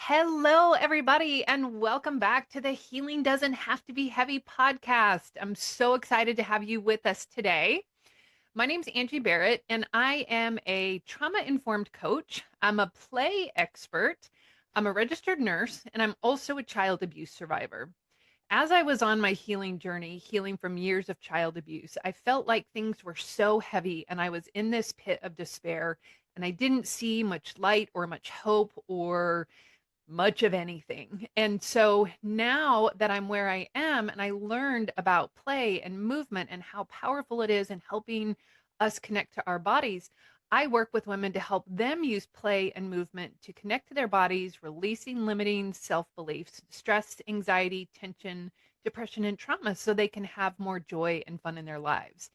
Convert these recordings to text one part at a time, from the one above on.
Hello, everybody, and welcome back to the Healing Doesn't Have to Be Heavy podcast. I'm so excited to have you with us today. My name's Angie Berrett, and I am a trauma informed coach. I'm a play expert. I'm a registered nurse, and I'm also a child abuse survivor. As I was on my healing journey, healing from years of child abuse, I felt like things were so heavy, and I was in this pit of despair, and I didn't see much light or much hope or much of anything. And so now that I'm where I am and I learned about play and movement and how powerful it is in helping us connect to our bodies, I work with women to help them use play and movement to connect to their bodies, releasing limiting self beliefs, stress, anxiety, tension, depression, and trauma so they can have more joy and fun in their lives.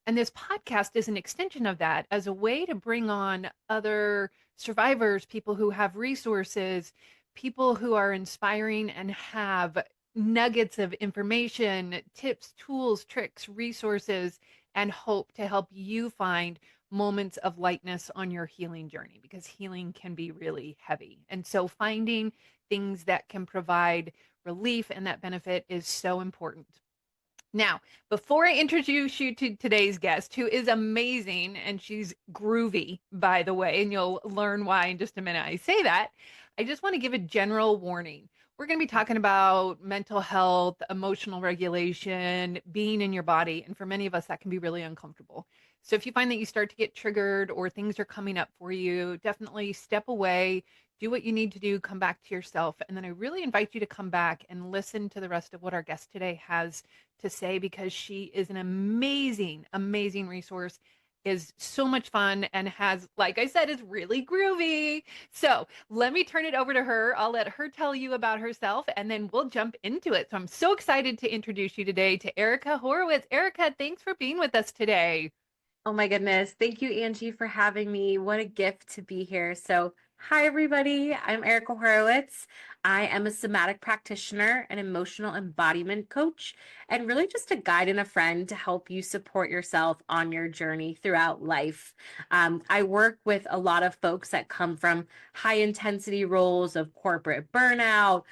And this podcast is an extension of that as a way to bring on other survivors, people who have resources, people who are inspiring and have nuggets of information, tips, tools, tricks, resources, and hope to help you find moments of lightness on your healing journey because healing can be really heavy. And so finding things that can provide relief and that benefit is so important. Now, before I introduce you to today's guest, who is amazing and she's groovy, by the way, and you'll learn why in just a minute I say that, I just want to give a general warning. We're going to be talking about mental health, emotional regulation, being in your body. And for many of us, that can be really uncomfortable. So if you find that you start to get triggered or things are coming up for you, definitely step away, do what you need to do, come back to yourself. And then I really invite you to come back and listen to the rest of what our guest today has to say because she is an amazing, amazing resource, is so much fun, and has, like I said, is really groovy. So let me turn it over to her. I'll let her tell you about herself and then we'll jump into it. So I'm so excited to introduce you today to Erica Horowitz. Erica, thanks for being with us today. Oh my goodness. Thank you, Angie, for having me. What a gift to be here. So, hi, everybody. I'm Erica Horowitz. I am a somatic practitioner, an emotional embodiment coach, and really just a guide and a friend to help you support yourself on your journey throughout life. I work with a lot of folks that come from high intensity roles of corporate burnout,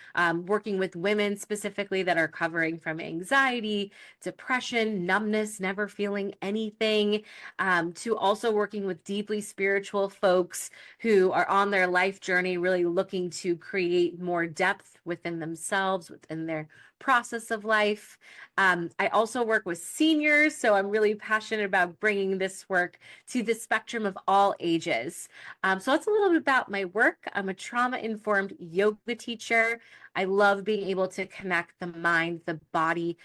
working with women specifically that are covering from anxiety, depression, numbness, never feeling anything, to also working with deeply spiritual folks who are on their life journey, really looking to create more depth within themselves, within their process of life. I also work with seniors, so I'm really passionate about bringing this work to the spectrum of all ages. So that's a little bit about my work. I'm a trauma-informed yoga teacher. I love being able to connect the mind, the body,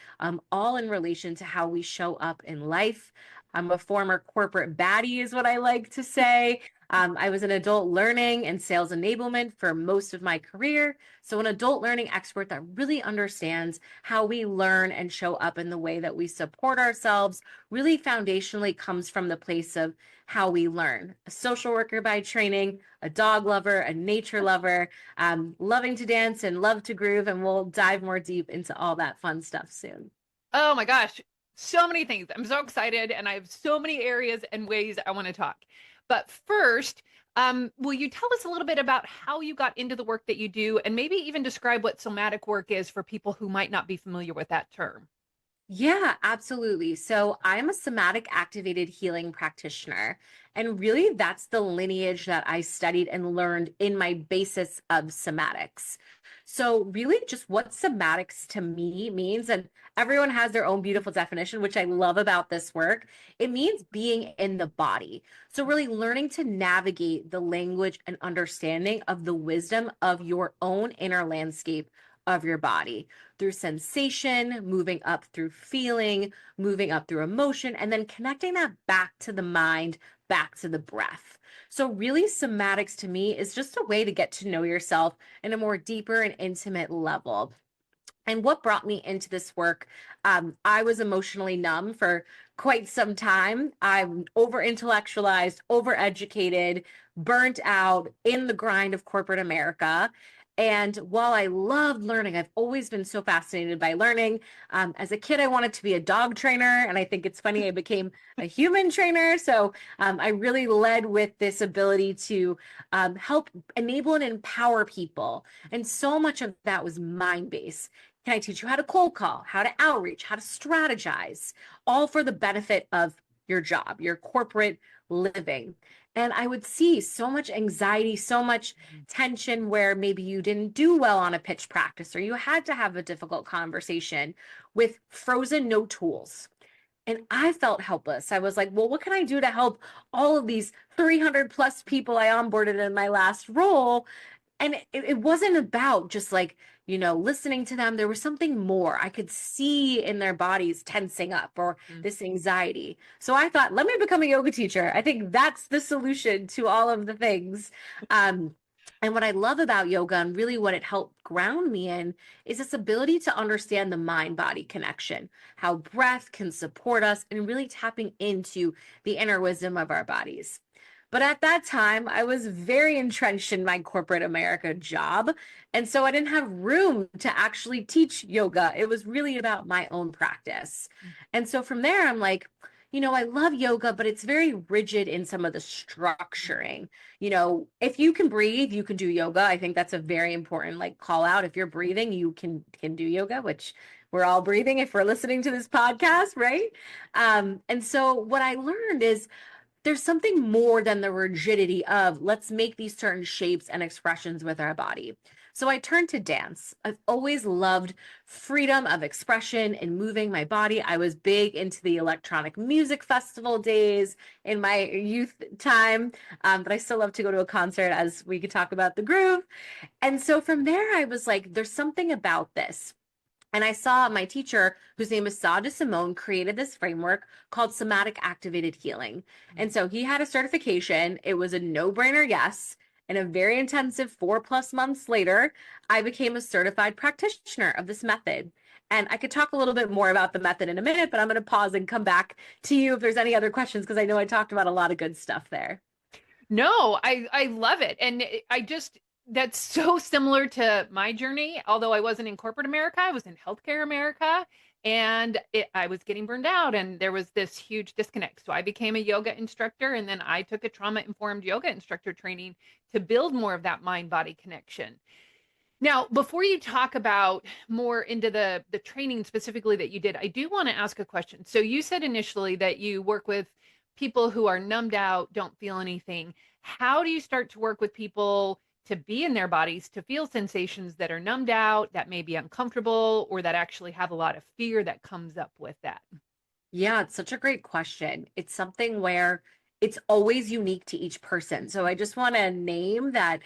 all in relation to how we show up in life. I'm a former corporate baddie, is what I like to say. I was in adult learning and sales enablement for most of my career. So, an adult learning expert that really understands how we learn and show up in the way that we support ourselves, really foundationally comes from the place of how we learn. A social worker by training, a dog lover, a nature lover, loving to dance and love to groove. And we'll dive more deep into all that fun stuff soon. Oh my gosh, so many things. I'm so excited, and I have so many areas and ways I want to talk. But first, will you tell us a little bit about how you got into the work that you do, and maybe even describe what somatic work is for people who might not be familiar with that term? Yeah, absolutely. So I'm a somatic activated healing practitioner. And really, that's the lineage that I studied and learned in my basis of somatics. So, really, just what somatics to me means, and everyone has their own beautiful definition, which I love about this work. It means being in the body. So, really learning to navigate the language and understanding of the wisdom of your own inner landscape of your body through sensation, moving up through feeling, moving up through emotion, and then connecting that back to the mind, back to the breath. So, really, somatics to me is just a way to get to know yourself in a more deeper and intimate level. And what brought me into this work, I was emotionally numb for quite some time. I'm over intellectualized, over educated, burnt out in the grind of corporate America. And while I loved learning, I've always been so fascinated by learning. As a kid, I wanted to be a dog trainer, and I think it's funny I became a human trainer. So I really led with this ability to help enable and empower people. And so much of that was mind-based. Can I teach you how to cold call, how to outreach, how to strategize, all for the benefit of your job, your corporate living? And I would see so much anxiety, so much tension where maybe you didn't do well on a pitch practice or you had to have a difficult conversation with frozen no tools. And I felt helpless. I was like, well, what can I do to help all of these 300 plus people I onboarded in my last role? And it wasn't about just like, listening to them. There was something more. I could see in their bodies tensing up or this anxiety. So I thought, let me become a yoga teacher. I think that's the solution to all of the things. And what I love about yoga and really what it helped ground me in is this ability to understand the mind body connection, how breath can support us, and really tapping into the inner wisdom of our bodies. But at that time, I was very entrenched in my corporate America job. And so I didn't have room to actually teach yoga. It was really about my own practice. And so from there, I'm like, I love yoga, but it's very rigid in some of the structuring. If you can breathe, you can do yoga. I think that's a very important like call out. If you're breathing, you can do yoga, which we're all breathing if we're listening to this podcast, right? And so what I learned is there's something more than the rigidity of let's make these certain shapes and expressions with our body. So I turned to dance. I've always loved freedom of expression and moving my body. I was big into the electronic music festival days in my youth time, but I still love to go to a concert as we could talk about the groove. And so from there, I was like, there's something about this. And I saw my teacher, whose name is Sa Simone, created this framework called Somatic Activated Healing. And so he had a certification. It was a no-brainer yes. And a very intensive 4+ months later, I became a certified practitioner of this method. And I could talk a little bit more about the method in a minute, but I'm going to pause and come back to you if there's any other questions, because I know I talked about a lot of good stuff there. No, I love it. And that's so similar to my journey. Although I wasn't in corporate America, I was in healthcare America, and I was getting burned out, and there was this huge disconnect. So I became a yoga instructor, and then I took a trauma-informed yoga instructor training to build more of that mind-body connection. Now, before you talk about more into the training specifically that you did, I do want to ask a question. So you said initially that you work with people who are numbed out, don't feel anything. How do you start to work with people to be in their bodies, to feel sensations that are numbed out, that may be uncomfortable, or that actually have a lot of fear that comes up with that? Yeah, it's such a great question. It's something where it's always unique to each person. So I just want to name that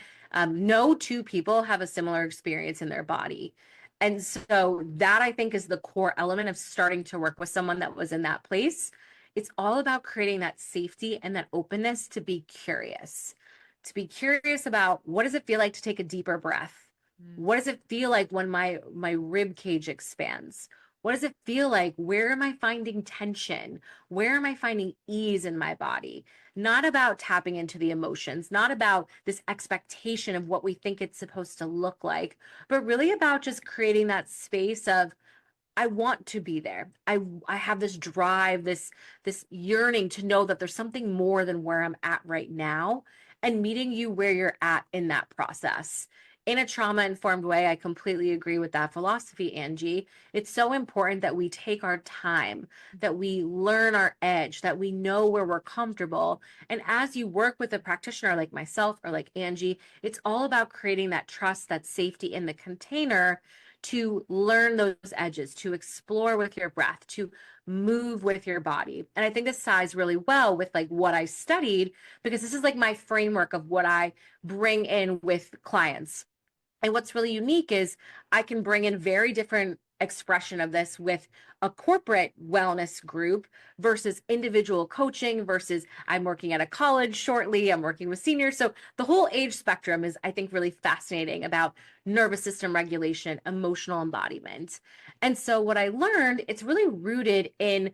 no two people have a similar experience in their body. And so that I think is the core element of starting to work with someone that was in that place. It's all about creating that safety and that openness to be curious about what does it feel like to take a deeper breath? What does it feel like when my rib cage expands? What does it feel like? Where am I finding tension? Where am I finding ease in my body? Not about tapping into the emotions, not about this expectation of what we think it's supposed to look like, but really about just creating that space of I want to be there. I have this drive, this yearning to know that there's something more than where I'm at right now, and meeting you where you're at in that process. In a trauma-informed way, I completely agree with that philosophy, Angie. It's so important that we take our time, that we learn our edge, that we know where we're comfortable. And as you work with a practitioner like myself or like Angie, it's all about creating that trust, that safety in the container to learn those edges, to explore with your breath, to move with your body. And I think this ties really well with like what I studied, because this is like my framework of what I bring in with clients. And what's really unique is I can bring in very different expression of this with a corporate wellness group versus individual coaching versus I'm working at a college shortly, I'm working with seniors. So the whole age spectrum is, I think, really fascinating about nervous system regulation, emotional embodiment. And so what I learned, it's really rooted in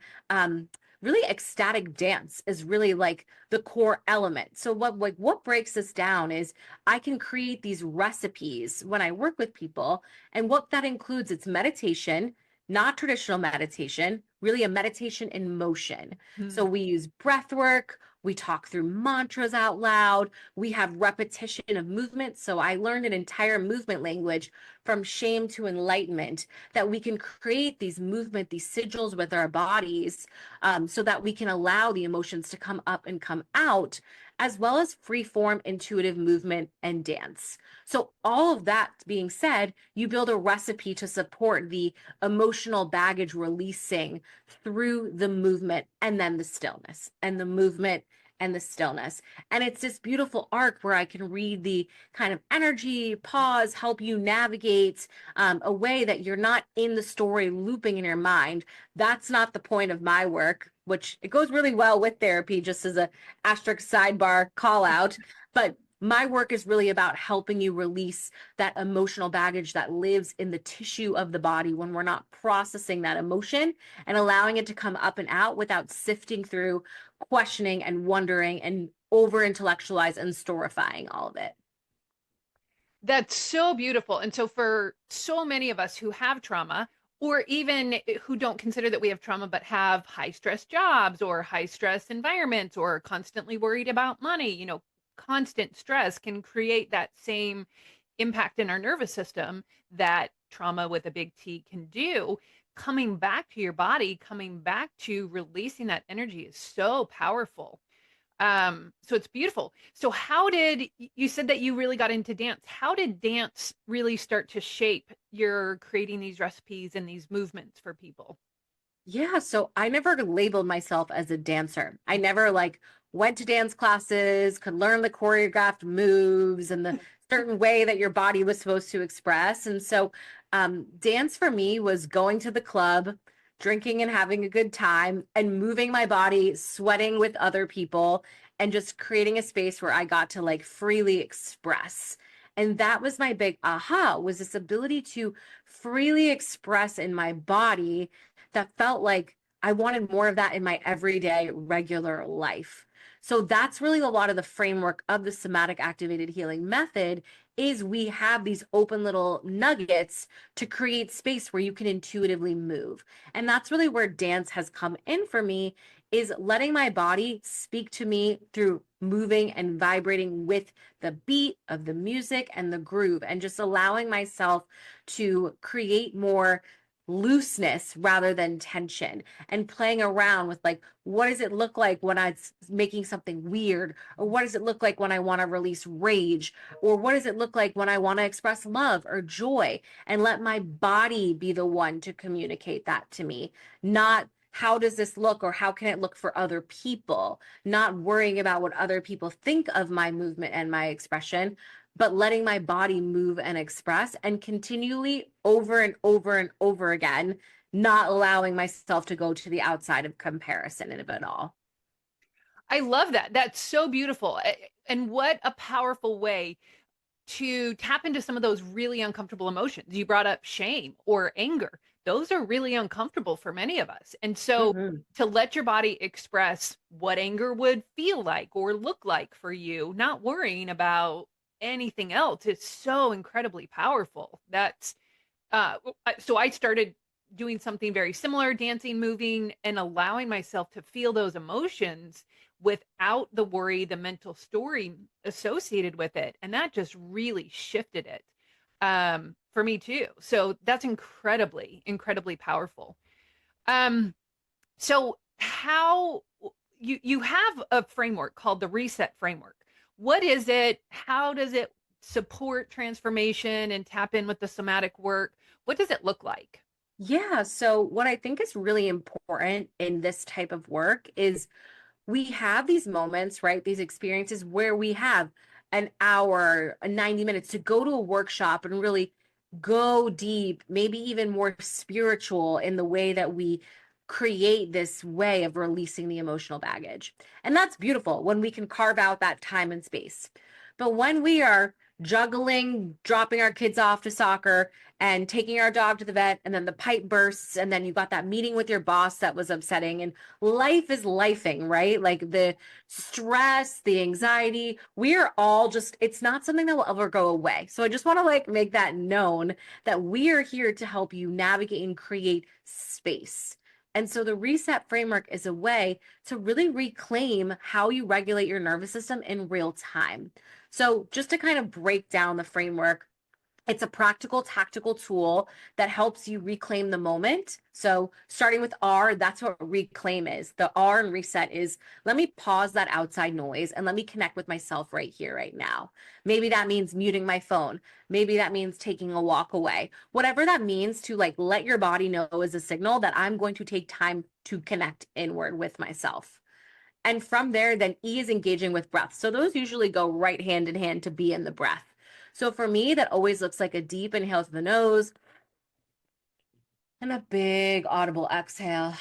really ecstatic dance is really like the core element. So what breaks this down is I can create these recipes when I work with people, and what that includes, it's meditation, not traditional meditation, really a meditation in motion. So Hmm. we use breath work, we talk through mantras out loud, we have repetition of movement. So I learned an entire movement language from shame to enlightenment, that we can create these movement, these sigils with our bodies, so that we can allow the emotions to come up and come out, as well as free form intuitive movement and dance. So all of that being said, you build a recipe to support the emotional baggage releasing through the movement and then the stillness, and the movement and the stillness. And it's this beautiful arc where I can read the kind of energy, pause, help you navigate a way that you're not in the story looping in your mind. That's not the point of my work, which it goes really well with therapy, just as a asterisk sidebar call out. But my work is really about helping you release that emotional baggage that lives in the tissue of the body when we're not processing that emotion, and allowing it to come up and out without sifting through, questioning and wondering and over intellectualize and storifying all of it. That's so beautiful. And so, for so many of us who have trauma, or even who don't consider that we have trauma, but have high stress jobs or high stress environments or constantly worried about money, constant stress can create that same impact in our nervous system that trauma with a big T can do. Coming back to your body, coming back to releasing that energy is so powerful. So it's beautiful. So how did you said that you really got into dance? How did dance really start to shape your creating these recipes and these movements for people? Yeah, so I never labeled myself as a dancer. I never like went to dance classes, could learn the choreographed moves and the certain way that your body was supposed to express. And so dance for me was going to the club, drinking and having a good time, and moving my body, sweating with other people, and just creating a space where I got to like freely express. And that was my big aha, was this ability to freely express in my body that felt like I wanted more of that in my everyday, regular life. So that's really a lot of the framework of the somatic activated healing method, is we have these open little nuggets to create space where you can intuitively move. And that's really where dance has come in for me, is letting my body speak to me through moving and vibrating with the beat of the music and the groove, and just allowing myself to create more looseness rather than tension, and playing around with like, what does it look like when I'm making something weird, or what does it look like when I want to release rage, or what does it look like when I want to express love or joy, and let my body be the one to communicate that to me, not how does this look or how can it look for other people, not worrying about what other people think of my movement and my expression, but letting my body move and express, and continually over and over and over again, not allowing myself to go to the outside of comparison of it all. I love that. That's so beautiful. And what a powerful way to tap into some of those really uncomfortable emotions. You brought up shame or anger. Those are really uncomfortable for many of us. And so Mhm. to let your body express what anger would feel like or look like for you, not worrying about anything else, is so incredibly powerful. That's so I started doing something very similar, dancing, moving, and allowing myself to feel those emotions without the worry, the mental story associated with it. And that just really shifted it for me too. So that's incredibly, incredibly powerful. Um, so how you have a framework called the reset framework. What is it? How does it support transformation and tap in with the somatic work? What does it look like? Yeah. So, what I think is really important in this type of work is we have these moments, right? These experiences where we have an hour, 90 minutes to go to a workshop and really go deep, maybe even more spiritual in the way that we create this way of releasing the emotional baggage. And that's beautiful when we can carve out that time and space. But when we are juggling, dropping our kids off to soccer and taking our dog to the vet, and then the pipe bursts, and then you got that meeting with your boss that was upsetting, and life is lifing, right? Like the stress, the anxiety, we are all just, it's not something that will ever go away. So I just want to like make that known that we are here to help you navigate and create space. And so the reset framework is a way to really reclaim how you regulate your nervous system in real time. So just to kind of break down the framework, it's a practical, tactical tool that helps you reclaim the moment. So starting with R, that's what reclaim is. The R in reset is, let me pause that outside noise and let me connect with myself right here, right now. Maybe that means muting my phone. Maybe that means taking a walk away. Whatever that means, to like let your body know as a signal that I'm going to take time to connect inward with myself. And from there, then E is engaging with breath. So those usually go right hand in hand to be in the breath. So for me, that always looks like a deep inhale through the nose and a big audible exhale,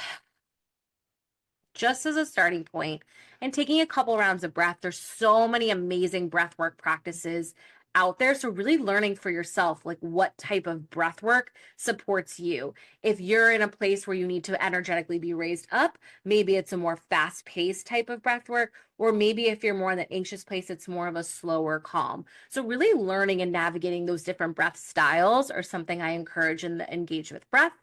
just as a starting point, and taking a couple rounds of breath. There's so many amazing breath work practices out there. So really learning for yourself, like what type of breath work supports you. If you're in a place where you need to energetically be raised up, maybe it's a more fast-paced type of breath work, or maybe if you're more in that anxious place, it's more of a slower calm. So really learning and navigating those different breath styles are something I encourage in the engage with breath.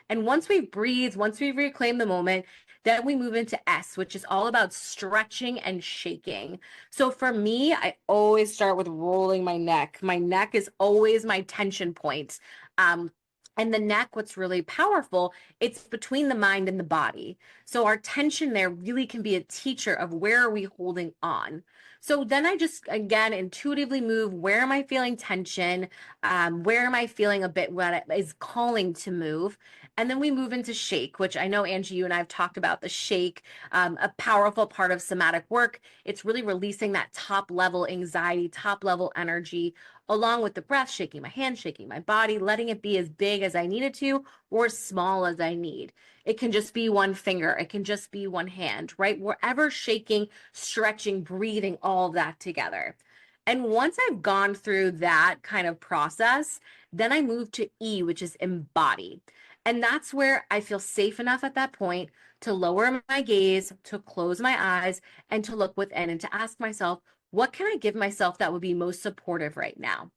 And once we breathe, once we reclaim the moment, then we move into S, which is all about stretching and shaking. So for me, I always start with rolling my neck. My neck is always my tension point. And the neck, what's really powerful, it's between the mind and the body. So our tension there really can be a teacher of where are we holding on. So then I just, again, intuitively move, where am I feeling tension? Where am I feeling a bit what is calling to move? And then we move into shake, which I know, Angie, you and I have talked about the shake, a powerful part of somatic work. It's really releasing that top level anxiety, top level energy, along with the breath, shaking my hands, shaking my body, letting it be as big as I need it to or as small as I need. It can just be one finger. It can just be one hand, right? Wherever shaking, stretching, breathing, all of that together. And once I've gone through that kind of process, then I move to E, which is embody. And that's where I feel safe enough at that point to lower my gaze, to close my eyes, and to look within and to ask myself, what can I give myself that would be most supportive right now?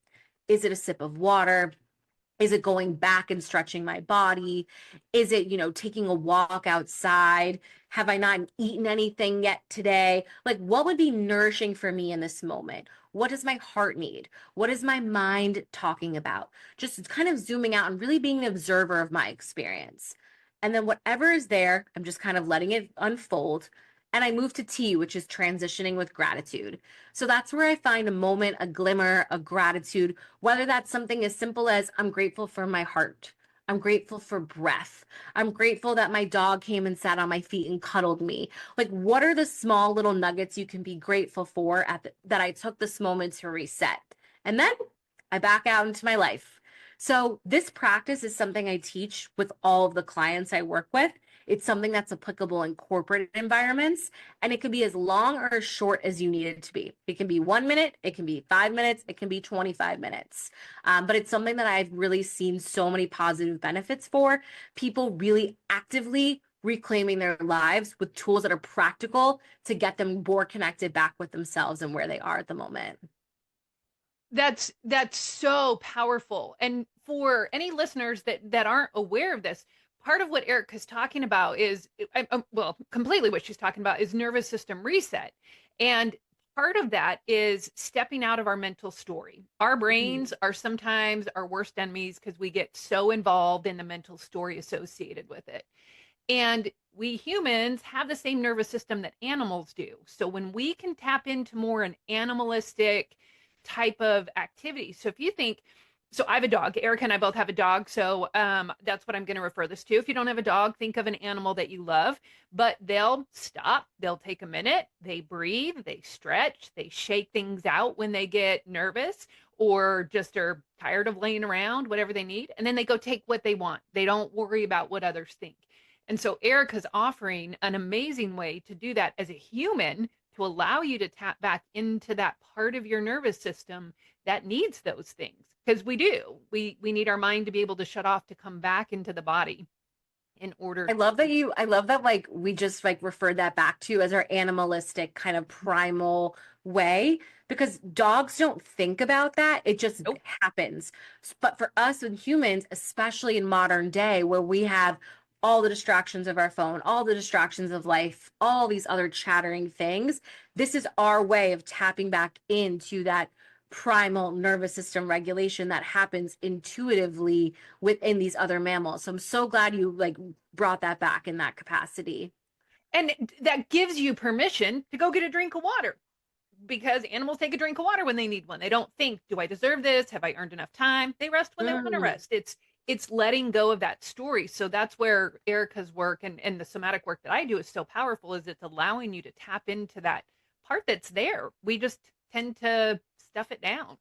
Is it a sip of water? Is it going back and stretching my body? Is it, taking a walk outside? Have I not eaten anything yet today? Like, what would be nourishing for me in this moment? What does my heart need? What is my mind talking about? Just kind of zooming out and really being an observer of my experience. And then whatever is there, I'm just kind of letting it unfold. And I move to T, which is transitioning with gratitude. So that's where I find a moment, a glimmer, a gratitude, whether that's something as simple as I'm grateful for my heart. I'm grateful for breath. I'm grateful that my dog came and sat on my feet and cuddled me. Like, what are the small little nuggets you can be grateful for that I took this moment to reset? And then I back out into my life. So this practice is something I teach with all of the clients I work with. It's something that's applicable in corporate environments, and it can be as long or as short as you need it to be. It can be 1 minute, it can be 5 minutes, it can be 25 minutes. But it's something that I've really seen so many positive benefits for. People really actively reclaiming their lives with tools that are practical to get them more connected back with themselves and where they are at the moment. That's so powerful. And for any listeners that aren't aware of this, part of what Erica's talking about is, well, completely what she's talking about is nervous system reset. And part of that is stepping out of our mental story. Our brains are sometimes our worst enemies because we get so involved in the mental story associated with it. And we humans have the same nervous system that animals do. So when we can tap into more an animalistic type of activity. So if you think, so I have a dog. Erica and I both have a dog. So that's what I'm going to refer this to. If you don't have a dog, think of an animal that you love, but they'll stop. They'll take a minute. They breathe. They stretch. They shake things out when they get nervous or just are tired of laying around, whatever they need. And then they go take what they want. They don't worry about what others think. And so Erica's offering an amazing way to do that as a human to allow you to tap back into that part of your nervous system that needs those things. Because we do. We need our mind to be able to shut off to come back into the body in order to. I love that like we just like referred that back to as our animalistic kind of primal way because dogs don't think about that. It just Nope. happens. But for us and humans, especially in modern day where we have all the distractions of our phone, all the distractions of life, all these other chattering things, this is our way of tapping back into that primal nervous system regulation that happens intuitively within these other mammals. So I'm so glad you like brought that back in that capacity. And that gives you permission to go get a drink of water, because animals take a drink of water when they need one. They don't think, do I deserve this? Have I earned enough time? They rest when they want to Mm. rest. It's letting go of that story. So that's where Erica's work and the somatic work that I do is so powerful, is it's allowing you to tap into that part that's there. We just tend to stuff it down.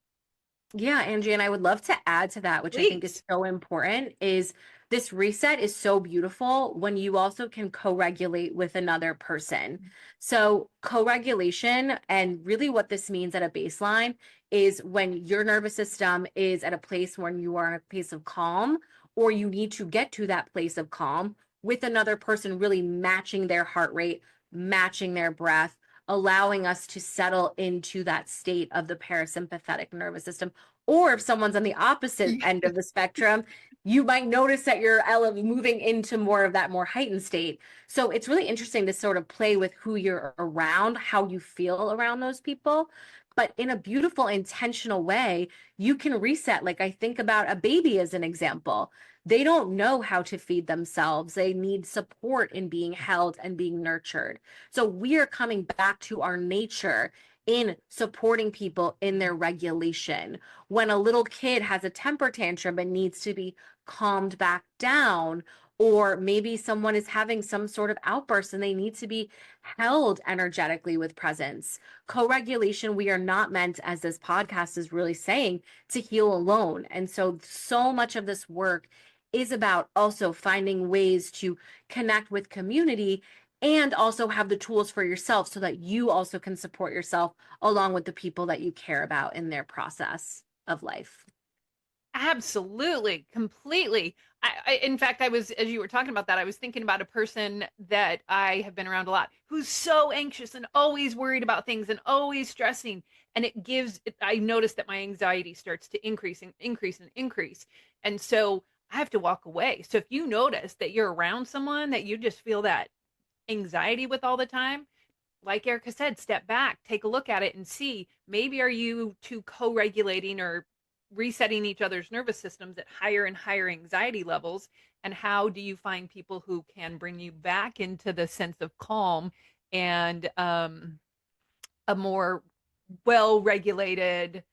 Yeah, Angie, and I would love to add to that, which I think is Please. so important, is this reset is so beautiful when you also can co-regulate with another person. So co-regulation, and really what this means at a baseline is when your nervous system is at a place when you are in a place of calm, or you need to get to that place of calm with another person really matching their heart rate, matching their breath, allowing us to settle into that state of the parasympathetic nervous system. Or if someone's on the opposite end of the spectrum, you might notice that you're moving into more of that more heightened state. So it's really interesting to sort of play with who you're around, how you feel around those people. But in a beautiful, intentional way, you can reset. Like I think about a baby as an example. They don't know how to feed themselves. They need support in being held and being nurtured. So we are coming back to our nature in supporting people in their regulation. When a little kid has a temper tantrum and needs to be calmed back down, or maybe someone is having some sort of outburst and they need to be held energetically with presence. Co-regulation, we are not meant, as this podcast is really saying, to heal alone. And so much of this work is about also finding ways to connect with community and also have the tools for yourself so that you also can support yourself along with the people that you care about in their process of life. Absolutely, completely. In fact, I was, as you were talking about that, I was thinking about a person that I have been around a lot who's so anxious and always worried about things and always stressing. And I noticed that my anxiety starts to increase and increase and increase. And so I have to walk away. So if you notice that you're around someone that you just feel that anxiety with all the time, like Erica said, step back, take a look at it and see, maybe are you two co-regulating or resetting each other's nervous systems at higher and higher anxiety levels? And how do you find people who can bring you back into the sense of calm and a more well-regulated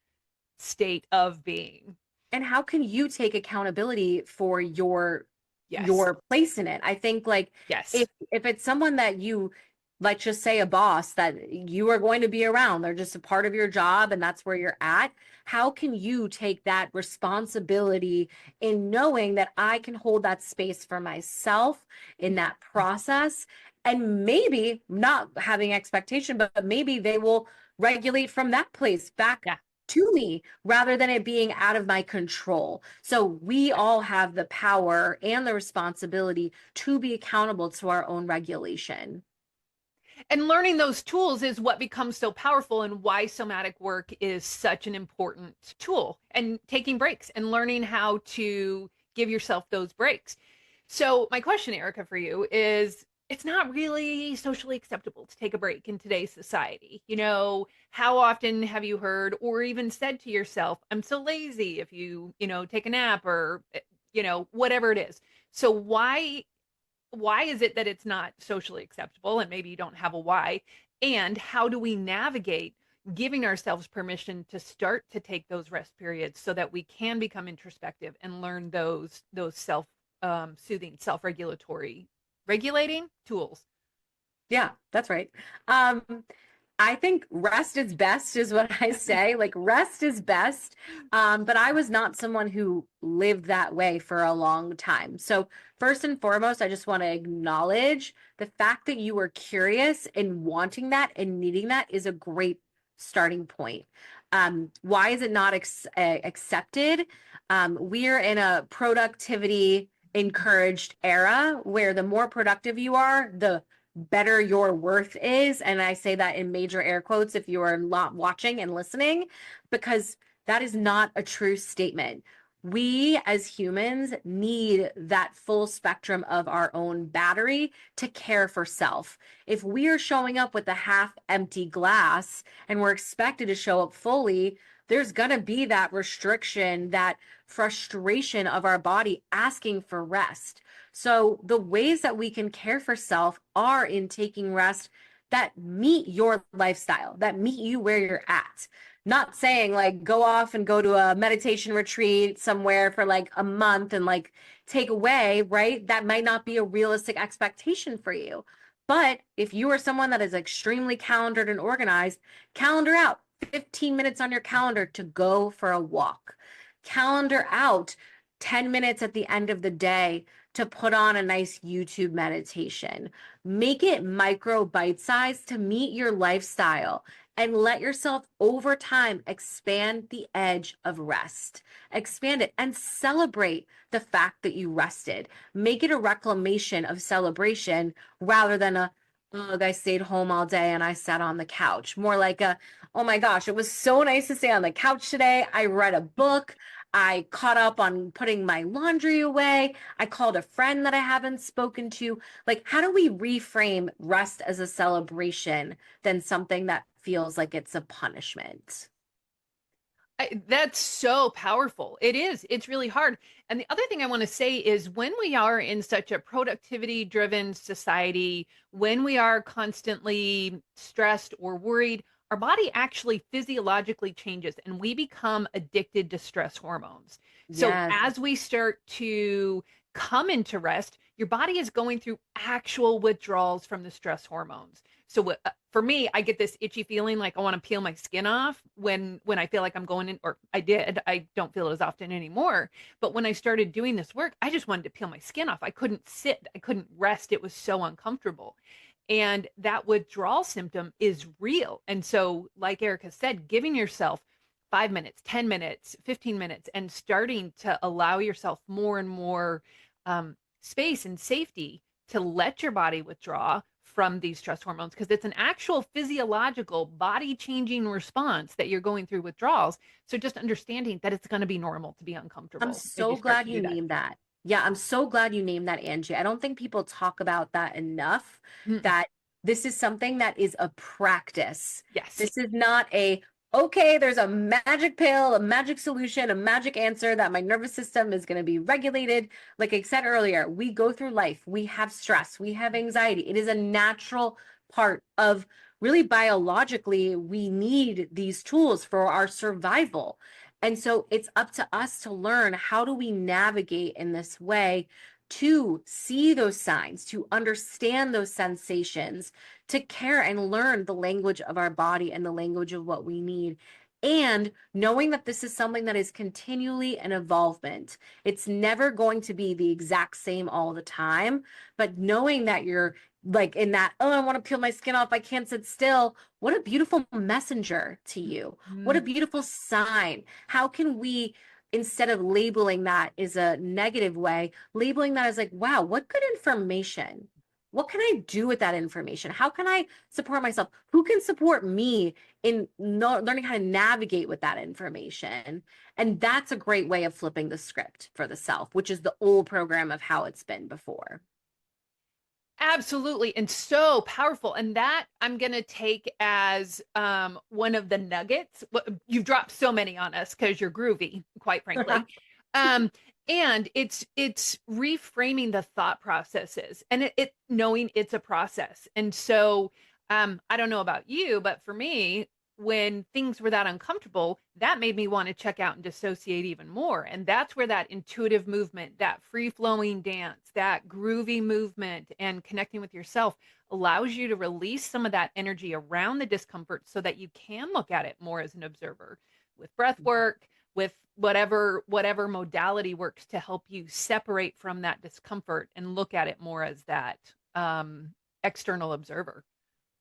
state of being? And how can you take accountability for Yes. your place in it? I think like Yes. if it's someone that you like, just say a boss that you are going to be around, they're just a part of your job and that's where you're at. How can you take that responsibility in knowing that I can hold that space for myself in that process? And maybe not having expectation, but maybe they will regulate from that place back Yeah. to me rather than it being out of my control. So we all have the power and the responsibility to be accountable to our own regulation. And learning those tools is what becomes so powerful, and why somatic work is such an important tool, and taking breaks and learning how to give yourself those breaks. So my question, Erica, for you is, it's not really socially acceptable to take a break in today's society. How often have you heard or even said to yourself, I'm so lazy, if you take a nap, or whatever it is. So why is it that it's not socially acceptable, and maybe you don't have a why, and how do we navigate giving ourselves permission to start to take those rest periods so that we can become introspective and learn those self soothing, self-regulatory regulating tools? Yeah, that's right. Um, I think rest is best is what I say. Like rest is best. But I was not someone who lived that way for a long time. So first and foremost, I just want to acknowledge the fact that you were curious and wanting that and needing that is a great starting point. Why is it not accepted? We're in a productivity encouraged era where the more productive you are, the better your worth is. And I say that in major air quotes if you are not watching and listening, because that is not a true statement. We as humans need that full spectrum of our own battery to care for self. If we are showing up with a half empty glass and we're expected to show up fully, there's going to be that restriction, that frustration of our body asking for rest. So the ways that we can care for self are in taking rest that meet your lifestyle, that meet you where you're at. Not saying like go off and go to a meditation retreat somewhere for like a month and like take away, right? That might not be a realistic expectation for you. But if you are someone that is extremely calendared and organized, calendar out 15 minutes on your calendar to go for a walk. Calendar out 10 minutes at the end of the day to put on a nice YouTube meditation. Make it micro bite size to meet your lifestyle and let yourself over time expand the edge of rest. Expand it and celebrate the fact that you rested. Make it a reclamation of celebration rather than a, oh, I stayed home all day and I sat on the couch. More like a, oh my gosh, it was so nice to stay on the couch today. I read a book. I caught up on putting my laundry away. I called a friend that I haven't spoken to. Like, how do we reframe rest as a celebration than something that feels like it's a punishment? That's so powerful. It is. It's really hard. And the other thing I want to say is when we are in such a productivity driven society, when we are constantly stressed or worried, our body actually physiologically changes and we become addicted to stress hormones. So Yes. as we start to come into rest, your body is going through actual withdrawals from the stress hormones. So for me, I get this itchy feeling like I want to peel my skin off when I feel like I'm going in, or I did. I don't feel it as often anymore. But when I started doing this work, I just wanted to peel my skin off. I couldn't sit, I couldn't rest. It was so uncomfortable. And that withdrawal symptom is real. And so, like Erica said, giving yourself 5 minutes, 10 minutes, 15 minutes, and starting to allow yourself more and more space and safety to let your body withdraw from these stress hormones because it's an actual physiological body changing response that you're going through withdrawals. So just understanding that it's going to be normal to be I'm uncomfortable as you so start glad to you do that. named that. Yeah, I'm so glad you named that, Angie. I don't think people talk about that enough, Mm, that this is something that is a practice. yes. This is not a, okay, there's a magic pill, a magic solution, a magic answer that my nervous system is going to be regulated. Like I said earlier, we go through life, we have stress, we have anxiety. It is a natural part of really biologically, we need these tools for our survival. And so it's up to us to learn how do we navigate in this way to see those signs, to understand those sensations, to care and learn the language of our body and the language of what we need. And knowing that this is something that is continually an evolvement. It's never going to be the exact same all the time, but knowing that you're like in that, oh, I want to peel my skin off, I can't sit still. What a beautiful messenger to you. What a Mm, beautiful sign. How can we, instead of labeling that as a negative way, labeling that as like, wow, what good information? What can I do with that information? How can I support myself? Who can support me in learning how to navigate with that information? And that's a great way of flipping the script for the self, which is the old program of how it's been before. absolutely. And so powerful. And that I'm going to take as one of the nuggets. You've dropped so many on us because you're groovy, quite frankly. Um, and it's reframing the thought processes and it knowing it's a process. And so I don't know about you, but for me, when things were that uncomfortable, that made me want to check out and dissociate even more. And that's where that intuitive movement, that free flowing dance, that groovy movement and connecting with yourself allows you to release some of that energy around the discomfort so that you can look at it more as an observer with breath work, with whatever modality works to help you separate from that discomfort and look at it more as that external observer.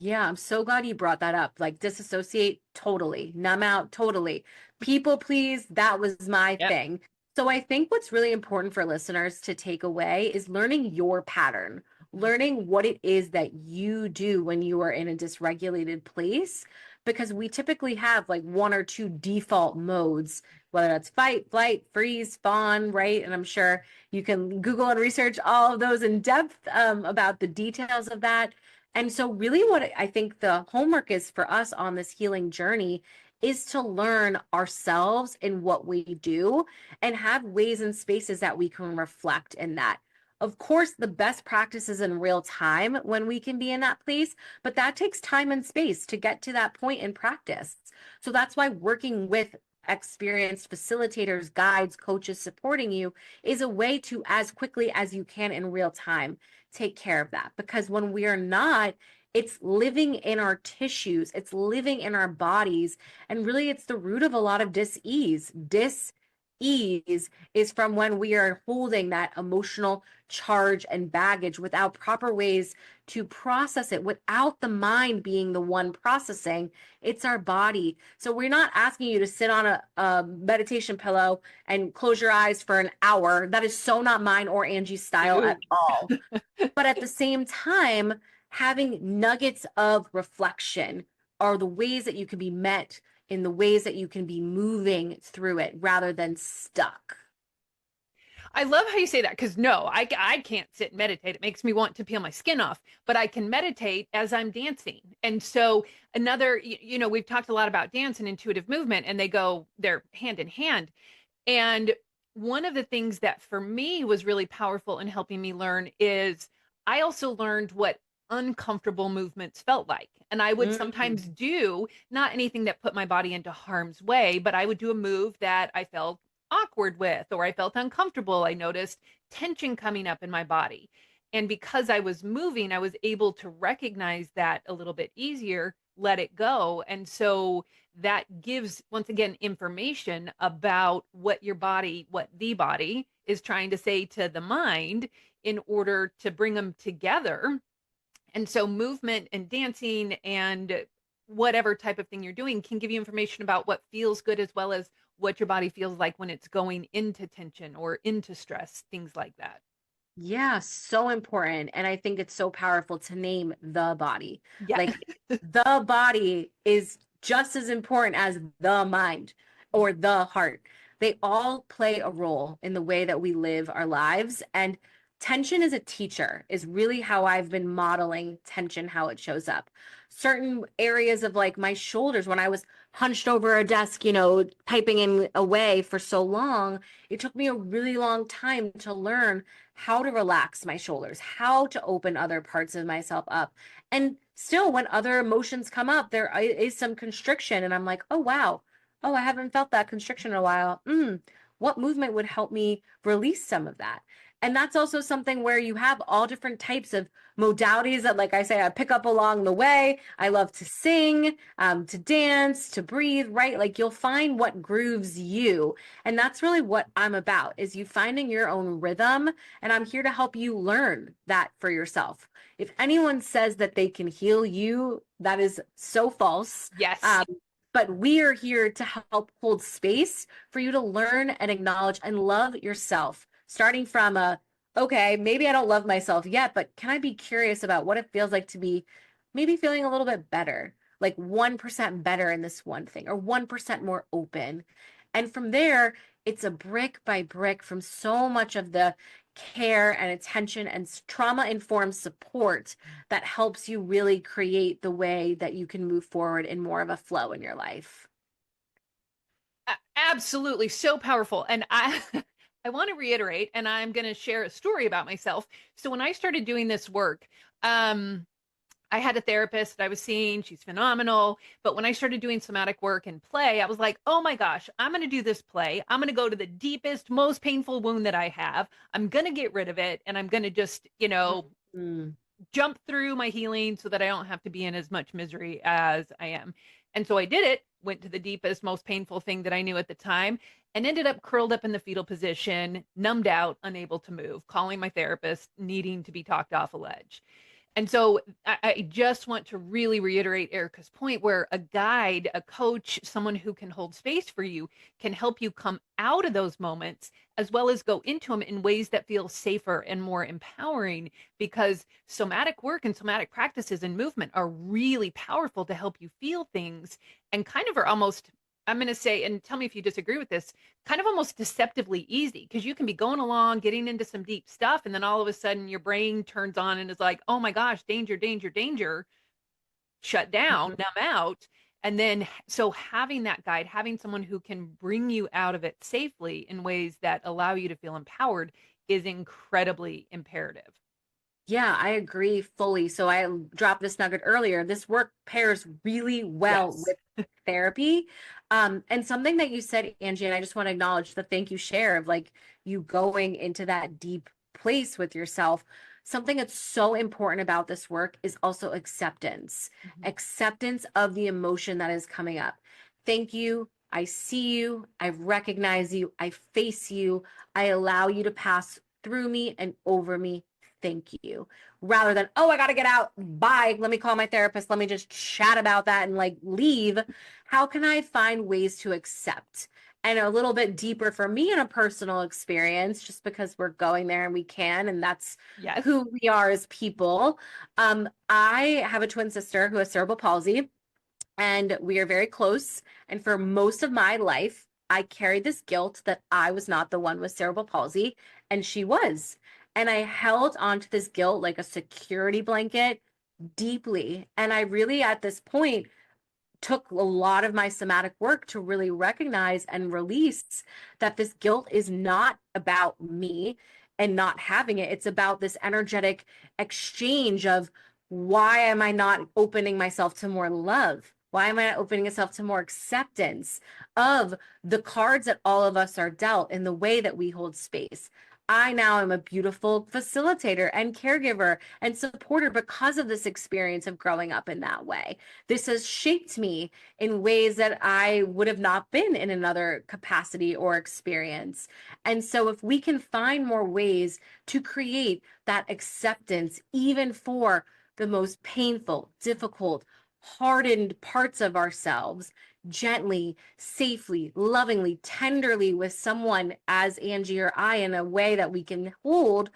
Yeah, I'm so glad you brought that up. Like disassociate, totally. Numb out, totally. People please, that was my Yep. thing. So I think what's really important for listeners to take away is learning your pattern, learning what it is that you do when you are in a dysregulated place, because we typically have like one or two default modes, whether that's fight, flight, freeze, fawn, right? And I'm sure you can Google and research all of those in depth about the details of that. And so, really, what I think the homework is for us on this healing journey is to learn ourselves in what we do and have ways and spaces that we can reflect in that. Of course, the best practice is in real time when we can be in that place, but that takes time and space to get to that point in practice. So, that's why working with experienced facilitators, guides, coaches supporting you is a way to, as quickly as you can in real time, take care of that. Because when we are not, it's living in our tissues, it's living in our bodies. And really, it's the root of a lot of dis-ease. Dis-ease is from when we are holding that emotional charge and baggage without proper ways to process it, without the mind being the one processing. It's our body. So we're not asking you to sit on a meditation pillow and close your eyes for an hour. That is so not mine or Angie's style Ew. at all. But at the same time, having nuggets of reflection are the ways that you can be met in the ways that you can be moving through it rather than stuck. I love how you say that because no, I can't sit and meditate. It makes me want to peel my skin off, but I can meditate as I'm dancing. And so we've talked a lot about dance and intuitive movement, and they're hand in hand. And one of the things that for me was really powerful in helping me learn is I also learned what uncomfortable movements felt like. And I would sometimes Mm. do not anything that put my body into harm's way, but I would do a move that I felt awkward with, or I felt uncomfortable. I noticed tension coming up in my body. And because I was moving, I was able to recognize that a little bit easier, let it go. And so that gives, once again, information about what the body is trying to say to the mind in order to bring them together. And so movement and dancing and whatever type of thing you're doing can give you information about what feels good as well as what your body feels like when it's going into tension or into stress, things like that. Yeah, so important. And I think it's so powerful to name the body. Yeah. Like the body is just as important as the mind or the heart. They all play a role in the way that we live our lives. And tension as a teacher is really how I've been modeling tension, how it shows up. Certain areas of like my shoulders, when I was hunched over a desk, typing in away for so long, it took me a really long time to learn how to relax my shoulders, how to open other parts of myself up. And still, when other emotions come up, there is some constriction. And I'm like, oh, wow. Oh, I haven't felt that constriction in a while. What movement would help me release some of that? And that's also something where you have all different types of modalities that, like I say, I pick up along the way. I love to sing, to dance, to breathe, right? Like you'll find what grooves you. And that's really what I'm about, is you finding your own rhythm. And I'm here to help you learn that for yourself. If anyone says that they can heal you, that is so false. Yes. But we are here to help hold space for you to learn and acknowledge and love yourself, starting from okay, maybe I don't love myself yet, but can I be curious about what it feels like to be maybe feeling a little bit better, like 1% better in this one thing or 1% more open. And from there, it's a brick by brick from so much of the care and attention and trauma-informed support that helps you really create the way that you can move forward in more of a flow in your life. Absolutely. So powerful. And I I want to reiterate, and I'm going to share a story about myself. So when I started doing this work, I had a therapist that I was seeing. She's phenomenal. But when I started doing somatic work and play, I was like, oh my gosh, I'm going to do this play. I'm going to go to the deepest, most painful wound that I have. I'm going to get rid of it. And I'm going to just, Mm-hmm. jump through my healing so that I don't have to be in as much misery as I am. And so I did it, went to the deepest, most painful thing that I knew at the time, and ended up curled up in the fetal position, numbed out, unable to move, calling my therapist, needing to be talked off a ledge. And so I just want to really reiterate Erica's point where a guide, a coach, someone who can hold space for you can help you come out of those moments as well as go into them in ways that feel safer and more empowering because somatic work and somatic practices and movement are really powerful to help you feel things and kind of are almost, I'm going to say, and tell me if you disagree with this, kind of almost deceptively easy because you can be going along, getting into some deep stuff, and then all of a sudden your brain turns on and is like, oh my gosh, danger, danger, danger, shut down, numb out. And then, so having that guide, having someone who can bring you out of it safely in ways that allow you to feel empowered is incredibly imperative. Yeah, I agree fully. So I dropped this nugget earlier. This work pairs really well Yes. with therapy. And something that you said, Angie, and I just want to acknowledge the thank you share of like you going into that deep place with yourself. Something that's so important about this work is also acceptance, Mhm. acceptance of the emotion that is coming up. Thank you. I see you. I recognize you. I face you. I allow you to pass through me and over me. Thank you. Rather than, oh, I got to get out. Bye. Let me call my therapist. Let me just chat about that and like leave. How can I find ways to accept? And a little bit deeper for me in a personal experience, just because we're going there and we can, and that's Yes. who we are as people. I have a twin sister who has cerebral palsy, and we are very close. And for most of my life, I carried this guilt that I was not the one with cerebral palsy, and she was. And I held onto this guilt like a security blanket deeply. And I really, at this point, took a lot of my somatic work to really recognize and release that this guilt is not about me and not having it. It's about this energetic exchange of why am I not opening myself to more love? Why am I not opening myself to more acceptance of the cards that all of us are dealt in the way that we hold space? I now am a beautiful facilitator and caregiver and supporter because of this experience of growing up in that way. This has shaped me in ways that I would have not been in another capacity or experience. And so, if we can find more ways to create that acceptance, even for the most painful, difficult, hardened parts of ourselves, gently, safely, lovingly, tenderly with someone as Angie or I in a way that we can hold,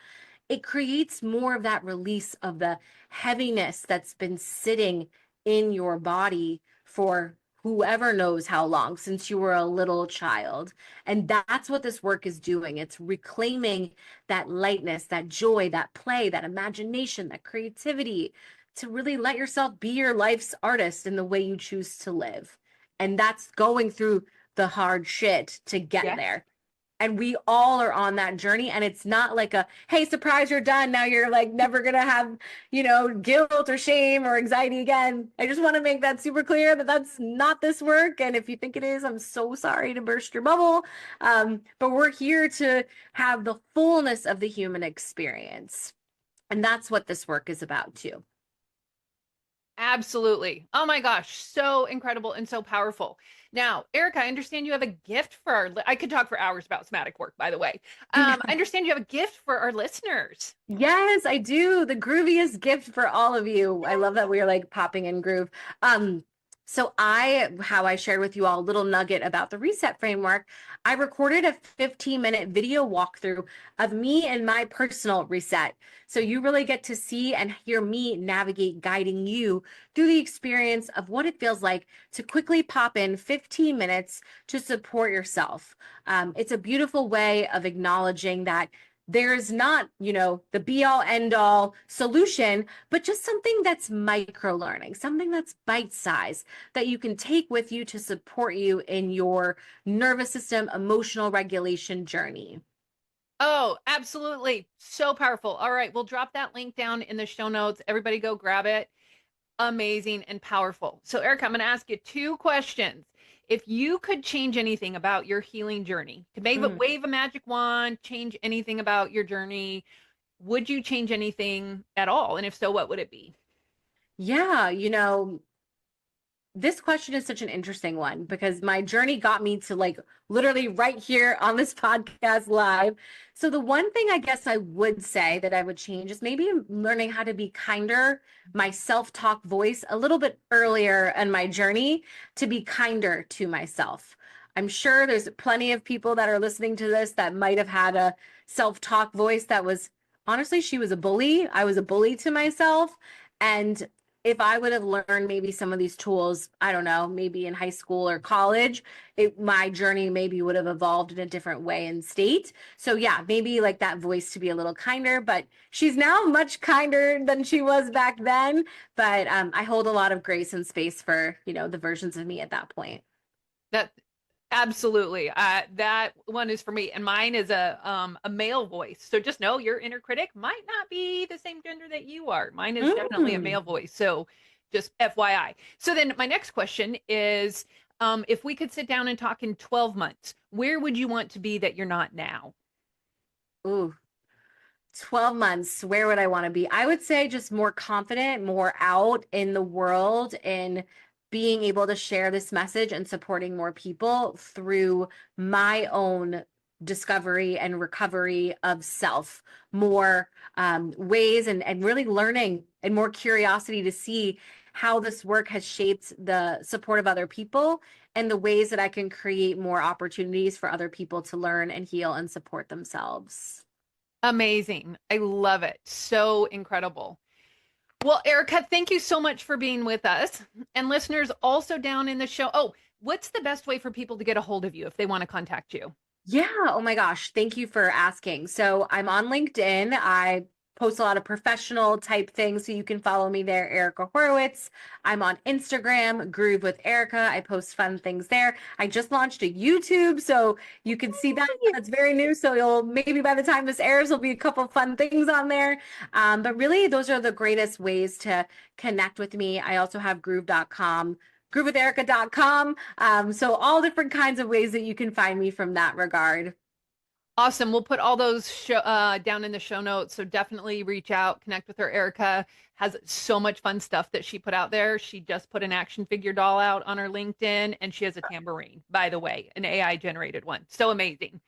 it creates more of that release of the heaviness that's been sitting in your body for whoever knows how long, since you were a little child. And that's what this work is doing. It's reclaiming that lightness, that joy, that play, that imagination, that creativity, to really let yourself be your life's artist in the way you choose to live. And that's going through the hard shit to get Yes. there. And we all are on that journey. And it's not like a, hey, surprise, you're done. Now you're like never going to have, guilt or shame or anxiety again. I just want to make that super clear that that's not this work. And if you think it is, I'm so sorry to burst your bubble. But we're here to have the fullness of the human experience. And that's what this work is about, too. Absolutely. Oh my gosh, so incredible and so powerful. Now, Erica, I understand you have a gift for I could talk for hours about somatic work, by the way. I understand you have a gift for our listeners. Yes, I do. The grooviest gift for all of you. I love that we are like popping in groove. So how I shared with you all a little nugget about the reset framework, I recorded a 15-minute video walkthrough of me and my personal reset. So you really get to see and hear me navigate, guiding you through the experience of what it feels like to quickly pop in 15 minutes to support yourself. It's a beautiful way of acknowledging that there's not, the be all end all solution, but just something that's micro learning, something that's bite size that you can take with you to support you in your nervous system, emotional regulation journey. Oh, absolutely. So powerful. All right, we'll drop that link down in the show notes. Everybody go grab it. Amazing and powerful. So, Erica, I'm going to ask you two questions. If you could change anything about your healing journey, to Mm. wave a magic wand, change anything about your journey, would you change anything at all? And if so, what would it be? Yeah, this question is such an interesting one because my journey got me to like literally right here on this podcast live. So the one thing I guess I would say that I would change is maybe learning how to be kinder, my self-talk voice a little bit earlier in my journey to be kinder to myself. I'm sure there's plenty of people that are listening to this that might have had a self-talk voice that was honestly, she was a bully. I was a bully to myself. And if I would have learned maybe some of these tools, I don't know, maybe in high school or college, my journey maybe would have evolved in a different way and state. So yeah, maybe like that voice to be a little kinder, but she's now much kinder than she was back then. But I hold a lot of grace and space for, the versions of me at that point. That absolutely. That one is for me, and mine is a male voice. So just know your inner critic might not be the same gender that you are. Mine is definitely a Mm. male voice. So just FYI. So then my next question is, if we could sit down and talk in 12 months, where would you want to be that you're not now? Ooh, 12 months, where would I want to be? I would say just more confident, more out in the world, and being able to share this message and supporting more people through my own discovery and recovery of self, more ways and really learning and more curiosity to see how this work has shaped the support of other people and the ways that I can create more opportunities for other people to learn and heal and support themselves. Amazing. I love it. So incredible. Well, Erica, thank you so much for being with us. And listeners, also down in the show. Oh, what's the best way for people to get a hold of you if they want to contact you? Yeah. Oh my gosh. Thank you for asking. So I'm on LinkedIn. I post a lot of professional type things. So you can follow me there, Erica Horowitz. I'm on Instagram, Groove with Erica. I post fun things there. I just launched a YouTube. So you can see that. That's very new. So you'll maybe by the time this airs, there'll be a couple fun things on there. But really, those are the greatest ways to connect with me. I also have groove.com, groovewitherica.com. So all different kinds of ways that you can find me from that regard. Awesome. We'll put all those down in the show notes. So definitely reach out, connect with her. Erica has so much fun stuff that she put out there. She just put an action figure doll out on her LinkedIn, and she has a tambourine, by the way, an AI generated one. So amazing.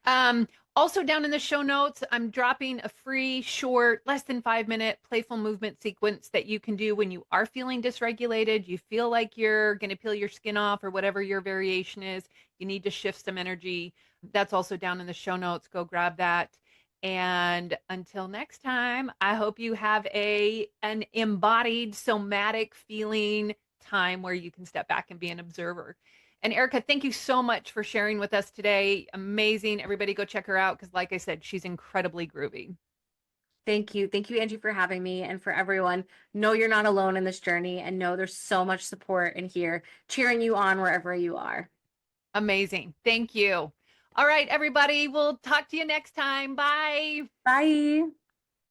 Um, Also, down in the show notes, I'm dropping a free, short, less than 5 minute playful movement sequence that you can do when you are feeling dysregulated. You feel like you're going to peel your skin off or whatever your variation is. You need to shift some energy. That's also down in the show notes. Go grab that. And until next time, I hope you have an embodied somatic feeling time where you can step back and be an observer. And Erica, thank you so much for sharing with us today. Amazing. Everybody go check her out because, like I said, she's incredibly groovy. Thank you. Thank you, Angie, for having me. And for everyone, know you're not alone in this journey and know there's so much support in here cheering you on wherever you are. Amazing. Thank you. All right, everybody. We'll talk to you next time. Bye. Bye.